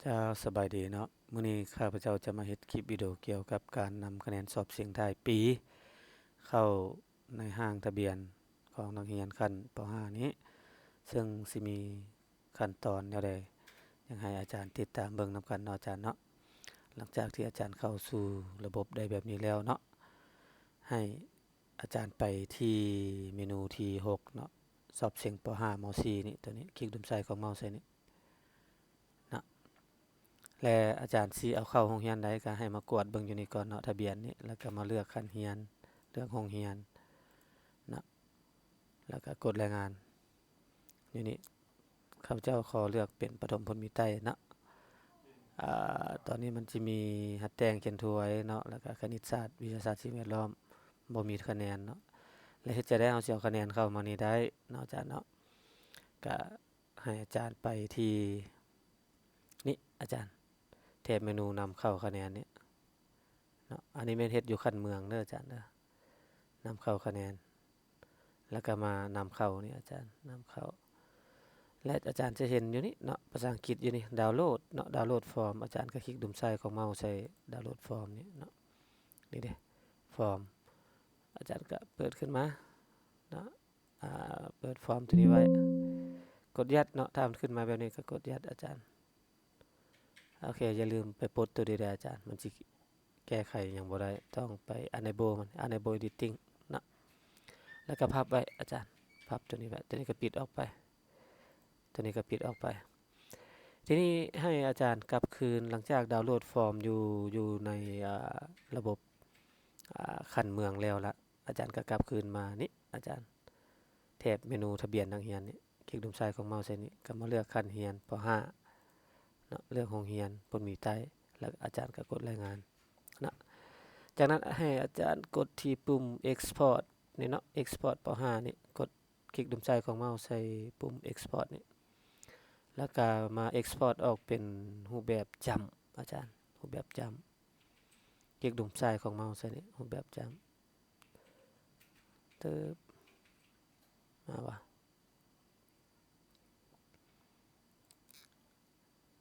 เจ้าสบายดีเนาะมื้อนี้ข้าพเจ้าจะมาเฮ็ดคลิปวิดีโอเกี่ยวกับการนำคะแนนสอบเสียงท้ายปีเข้าในห้างทะเบียนของนักเรียนขั้นป .5 นี้ซึ่งสิมีขั้นตอนแนวใดอยากให้อาจารย์ติดตามเบิ่งนำกันเนาะอาจารย์เนาะหลังจากที่อาจารย์เข้าสู่ระบบได้แบบนี้แล้วเนาะให้อาจารย์ไปที่เมนูที่6เนาะสอบเสียงป .5 ม .4 นี่ตัวนี้คลิกดุมซ้ายของเมาส์ใส่นี่เนาะ และอาจารย์สิเอาเข้าห้องเรียนใดก็ให้มากวดเบิ่งอยู่นี่ก่อนเนาะทะเบียนนี่แล้วก็มาเลือกขั้นเรียนเลือกห้องเรียนเนาะแล้วก็กดรายงานอยู่นี่ข้าพเจ้าขอเลือกเป็นปฐมพลมีไต้เนาะตอนนี้มันจะมีหัดแต่งเขียนถ้วยเนาะแล้วก็คณิตศาสตร์วิทยาศาสตร์สิ่งแวดล้อมบ่มีคะแนนเนาะแล้วเฮ็ดจะได้เอาสิเอาคะแนนเข้ามานี่ได้เนาะอาจารย์เนาะก็ให้อาจารย์ไปที่นี่อาจารย์แถบเมนูนำเข้าคะแนนนี่เนาะอันนี้แม่นเฮ็ดอยู่ขั้นเมืองเด้ออาจารย์เด้อนำเข้าคะแนนแล้วก็มานำเข้านี่อาจารย์นำเข้าและอาจารย์จะเห็นอยู่นี่เนาะภาษาอังกฤษอยู่นี่ดาวน์โหลดเนาะดาวน์โหลดฟอร์มอาจารย์ก็คลิกดุมซ้ายของเมาส์ใส่ดาวน์โหลดฟอร์มนี่เนาะนี่เด้ฟอร์มอาจารย์ก็เปิดขึ้นมาเนาะเปิดฟอร์มตัวนี้ไว้กดยัดเนาะถ้ามันขึ้นมาแบบนี้ก็กดยัดอาจารย์โอเคอย่าลืมไปปลดตัวนี้เด้ออาจารย์มันสิแก้ไขหยังบ่ได้ต้องไป enable มัน enable editing เนาะแล้วก็พับไว้อาจารย์พับตัวนี้ไว้ตัวนี้ก็ปิดออกไปตัวนี้ก็ปิดออกไปทีนี้ให้อาจารย์กลับคืนหลังจากดาวน์โหลดฟอร์มอยู่ในระบบขั้นเมืองแล้วละอาจารย์ก็กลับคืนมานี่อาจารย์แถบเมนูทะเบียนนักเรียนนี่คลิกดุมซ้ายของเมาส์ใส่นี้ก็มาเลือกขั้นเรียนป .5 เนาะเลือกห้องเรียนบนมีใต้แล้วอาจารย์ก็กดรายงานนะจากนั้นให้อาจารย์กดที่ปุ่ม export นี่เนาะ export ป .5 นี่กดคลิกดุมซ้ายของเมาส์ใส่ปุ่ม export นี่แล้วก็มา export ออกเป็นรูปแบบจำอาจารย์รูปแบบจำคลิกดุมซ้ายของเมาส์ใส่นี่รูปแบบจำเติบมาวะ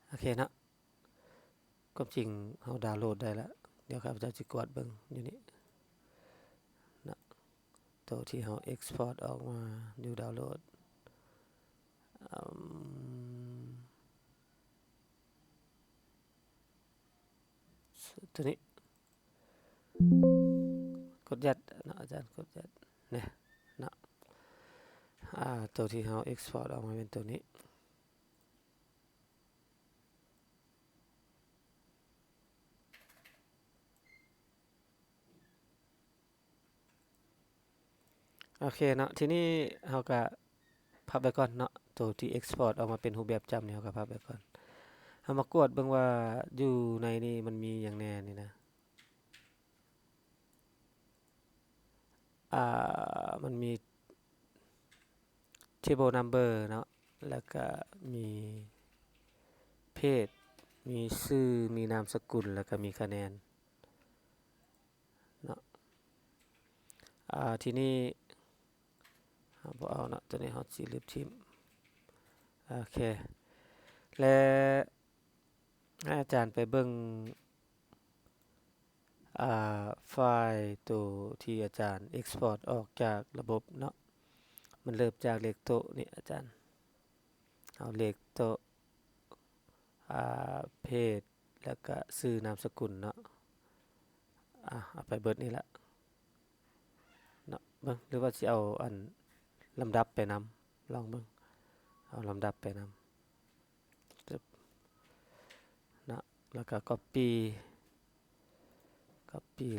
โอเคนะความจริงเราดาวน์โหลดได้แล้วเดี๋ยวครับจะจิกดเบิ่งอยู่นี่นะตัวที่เรา export ออกมาอยู่ดาวน์โหลดตัวนี้กดยัดนะอาจารย์กดยัดเนี่ยนะตัวที่เรา export ออกมาเป็นตัวนี้โอเคเนาะทีนี้เราก็พับไปก่อนเนาะตัวที่ export ออกมาเป็นรูปแบบจำเนี่ยเราก็พับไปก่อนเอามากดเบิ่งว่าอยู่ในนี้มันมีอย่างแน่นี่นะมันมี table number เนาะแล้วก็มีเพศมีชื่อมีนามสกุลแล้วก็มีคะแนนเนาะทีนี้บ่เอาเนาะตัวนี้เฮาสิลบทิ่มโอเคและให้อาจารย์ไปเบิ่งไฟล์ตัวที่อาจารย์ export ออกจากระบบเนาะมันเริ่มจากเลขโต๊ะนี่อาจารย์เอาเลขโต๊ะเพศแล้วก็ชื่อนามสกุลเนาะเอาไปเบิดนี่ละเนาะเบิ่งหรือว่าสิเอาอันลำดับไปนำลองเบิ่งเอาลำดับไปนำเนาะแล้วก็ copy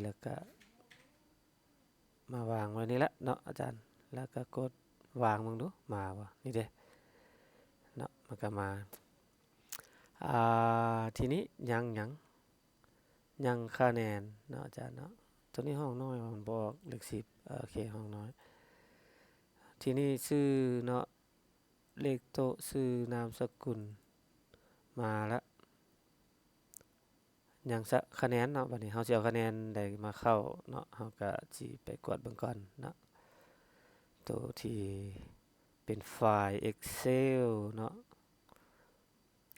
แล้วก็มาวางไว้นี่ละเนาะอาจารย์แล้วก็กดวางมึงดูมาบ่นี่เด้เนาะมันก็มาทีนี้ยังคะแนนเนาะอาจารย์เนาะตัวนี้ห้องน้อยมันบอกเลข10โอเคห้องน้อยทีนี้ชื่อเนาะเลขโต๊ะชื่อนามสกุลมาแล้วยังคะแนนเนาะบัดนี้เฮาสิเอาคะแนนใดมาเข้าเนาะเฮาก็สิไปกดเบิ่งก่อนเนาะตัวที่เป็นไฟล์ Excel เนาะ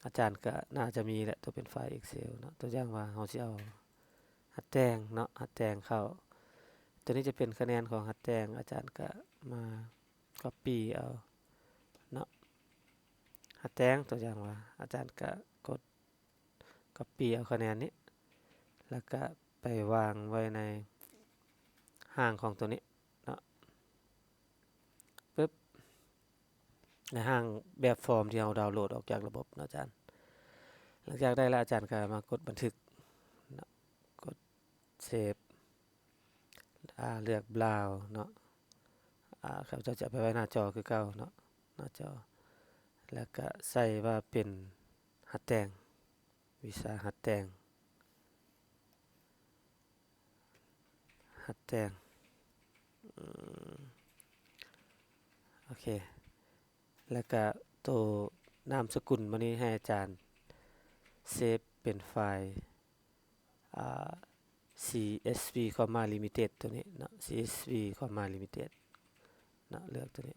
อาจารย์ก็น่าจะมีแหละตัวเป็นไฟล์ Excel เนาะตัวอย่างว่าเราสิเอาหัดแต่งเนาะหัดแต่งเข้าตัวนี้จะเป็นคะแนนของหัดแต่งอาจารย์ก็มา copy เอาเนาะหัดแต่งตัวอย่างว่าอาจารย์ก็กด copy เอาคะแนนนี้แล้วก็ไปวางไว้ในห้างของตัวนี้เนาะปึ๊บในห้างแบบฟอร์มที่เราดาวน์โหลดออกจากระบบนะอาจารย์หลังจากได้แล้วอาจารย์ก็มากดบันทึกนะกดเซฟเลือก Browse เนาะครับจะไปไว้หน้าจอคือเก่าเนาะหน้าจอแล้วก็ใส่ว่าเป็นหัดแต่งวิชาหัดแต่งโอเคแล้วก็ตัวนามสกุลมานี้ให้อาจารย์เซฟเป็นไฟล์ CSV limited ตัวนี้เนาะ CSV limited เนาะเลือกตัวนี้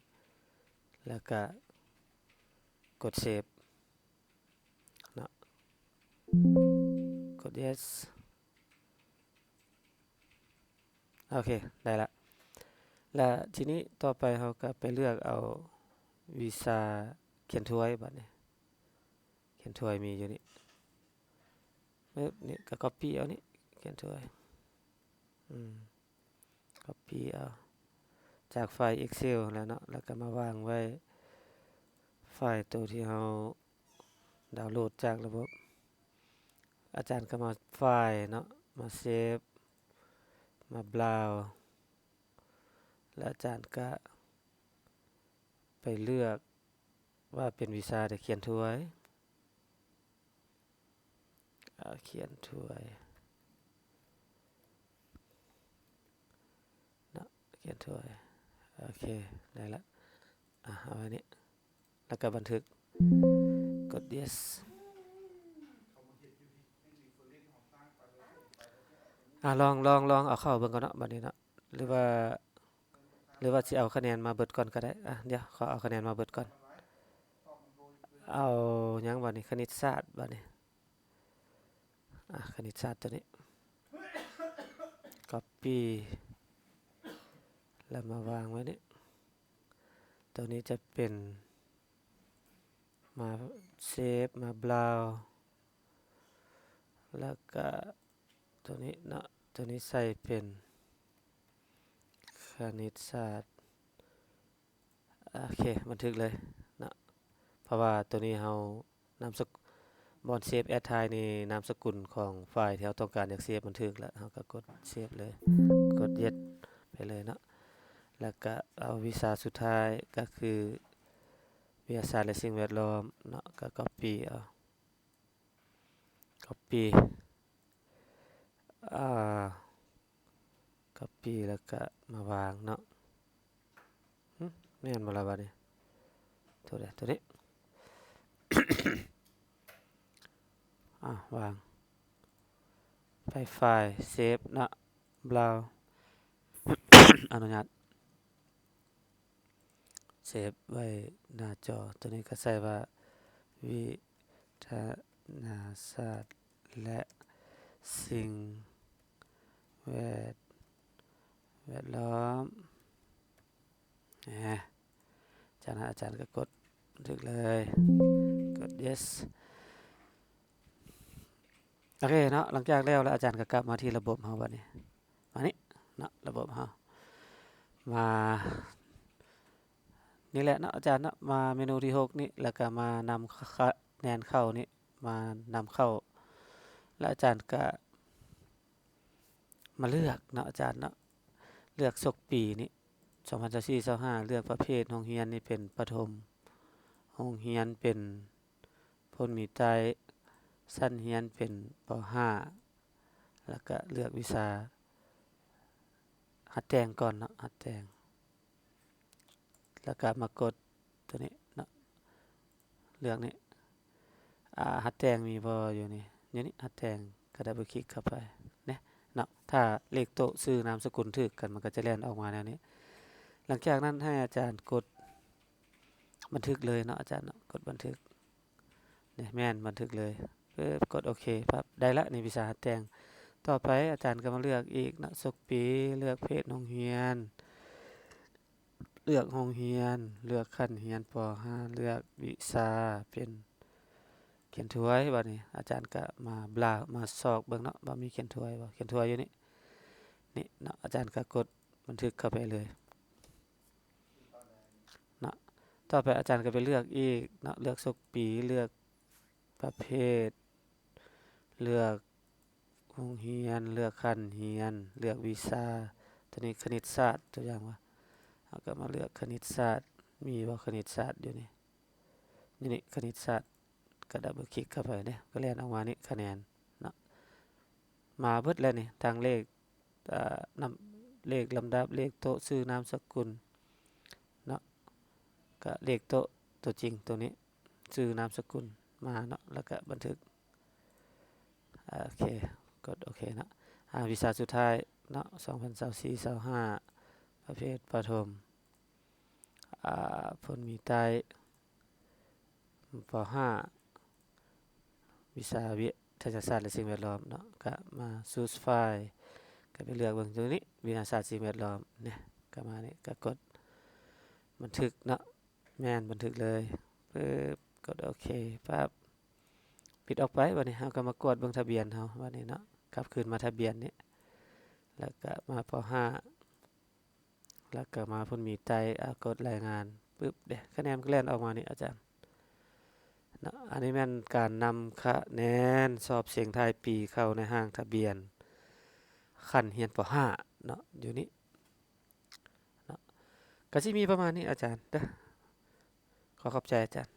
แล้วก็กดเซฟเนาะกด yes โอเคได้ละแล้วทีนี้ต่อไปเราก็ไปเลือกเอาวีซ่าเขียนถ้วยบัดนี้เขียนถ้วยมีอยู่นี่นี่ก็ copy เอานี่เขียนถ้วยcopy เอาจากไฟล์ Excel แล้วเนาะแล้วก็มาวางไว้ไฟล์ตัวที่เราดาวน์โหลดจากระบบอาจารย์ก็มาไฟล์เนาะมาเซฟมา Browse แล้วอาจารย์ก็ไปเลือกว่าเป็นวีซ่าเขียนถ้วยเขียนถ้วยเนาะเขียนถ้วยโอเคได้ละเอาไว้นี้แล้วก็บันทึกกด yes ลองเอาเข้าเบิ่งก่อนเนาะบัดนี้เนาะหรือว่าสิเอาคะแนนมาเบิดก่อนก็ได้เดี๋ยวขอเอาคะแนนมาเบิดก่อนเอาหยังบัดนี้คณิตศาสตร์บัดนี้คณิตศาสตร์ตัวนี้ copy แล้วมาวางไว้นี่ตัวนี้จะเป็นมาเซฟมา Browse แล้วก็ตัวนี้เนาะตัวนี้ใส่เป็นคณิตศาสตร์โอเคบันทึกเลยนะเพราะว่าตัวนี้เรานามสกุลบอนเซฟแอดไทน์ในนามสกุลของไฟล์ที่เราต้องการอยากเซฟบันทึกแล้วเราก็กดเซฟเลยกด yes ไปเลยเนาะแล้วก็เอาวิชาสุดท้ายก็คือวิทยาศาสตร์และสิ่งแวดล้อมเนาะก็ copy เอา copy copy แล้วก็มาวางเนาะแม่นบ่ล่ะบัดนี้ตัวนี้วางไปไฟล์เซฟเนาะ Browse อนุญาตเซฟไว้หน้าจอตัวนี้ก็ใส่ว่าวิทยาศาสตร์และสิ่งแวดล้อมจากนั้นอาจารย์ก็กดบันทึกเลยกด yes โอเคเนาะหลังจากแล้วอาจารย์ก็กลับมาที่ระบบเฮาบัดนี้มานี่เนาะระบบเฮามานี่แหละเนาะอาจารย์เนาะมาเมนูที่6นี่แล้วก็มานำคะแนนเข้านี่มานำเข้าแล้วอาจารย์ก็มาเลือกเนาะอาจารย์เนาะเลือกศกปีนี่2024-25เลือกประเภทโรงเรียนนี่เป็นประถมโรงเรียนเป็นพลมีไตรชั้นเรียนเป็นป .5 แล้วก็เลือกวิชาหัดแต่งก่อนเนาะหัดแต่งแล้วก็มากดตัวนี้เนาะเลือกนี่หัดแต่งมีบ่อยู่นี่หัดแต่งก็ดับเบิลคลิกเข้าไปเนี่ยเนาะถ้าเลขโต๊ะชื่อนามสกุลถูกกันมันก็จะแล่นออกมาแนวนี้หลังจากนั้นให้อาจารย์กดบันทึกเลยเนาะอาจารย์เนาะกดบันทึก เนี่ยแม่นบันทึกเลยปึ๊บกดโอเคปั๊บได้ละนี่วิชาแต่งต่อไปอาจารย์ก็มาเลือกอีกนะสุกปีเลือกเพศโรงเรียนเลือกโรงเรียนเลือกขั้นเรียนป .5 เลือกวิชาเป็นเขียนถ้วยบัดนี้อาจารย์ก็มาบลามาซอกเบิ่งเนาะว่ามีเขียนถ้วยบ่เขียนถ้วยอยู่นี่เนาะอาจารย์ก็กดบันทึกเข้าไปเลยเนาะต่อไปอาจารย์ก็ไปเลือกอีกเนาะเลือกสุกปีเลือกประเภทเลือกโรงเรียนเลือกขั้นเรียนเลือกวิชาตัวนี้คณิตศาสตร์ตัวอย่างว่าเราก็มาเลือกคณิตศาสตร์มีบ่คณิตศาสตร์อยู่นี่คณิตศาสตร์ก็ดับเบิลคลิกเข้าไปเนี่ยก็เรียนออกมานี่คะแนนเนาะมาเบิดแล้วนี่ทางเลขนำเลขลำดับเลขโต๊ะชื่อนามสกุลเนาะก็เลขโต๊ะตัวจริงตัวนี้ชื่อนามสกุลมาเนาะแล้วก็บันทึกโอเคกดโอเคเนาะวิชาสุดท้ายเนาะ2024-25ประเภทประถมผลมีใต้ป .5 วิชาวิทยาศาสตร์และสิ่งแวดล้อมเนาะก็มาซูสไฟล์ก็ไปเลือกเบิ่งตรงนี้วิทยาศาสตร์สิ่งแวดล้อมเนี่ยก็มานี่ก็กดบันทึกเนาะแม่นบันทึกเลยปึ๊บกดโอเคปั๊บปิดออกไปวันนี้เราก็มากดเบิ่งทะเบียนเราวันนี้เนาะกลับคืนมาทะเบียนนี้แล้วก็มาป .5 แล้วก็มาพุ่นมีไตกดรายงานปึ๊บเด้คะแนนก็แล่นออกมานี่อาจารย์นะอันนี้แม่นการนำคะแนนสอบเสียงทายปีเข้าในห้างทะเบียนขั้นเรียนป .5 เนาะอยู่นี่เนาะก็สิมีประมาณนี้อาจารย์เด้อขอขอบใจอาจารย์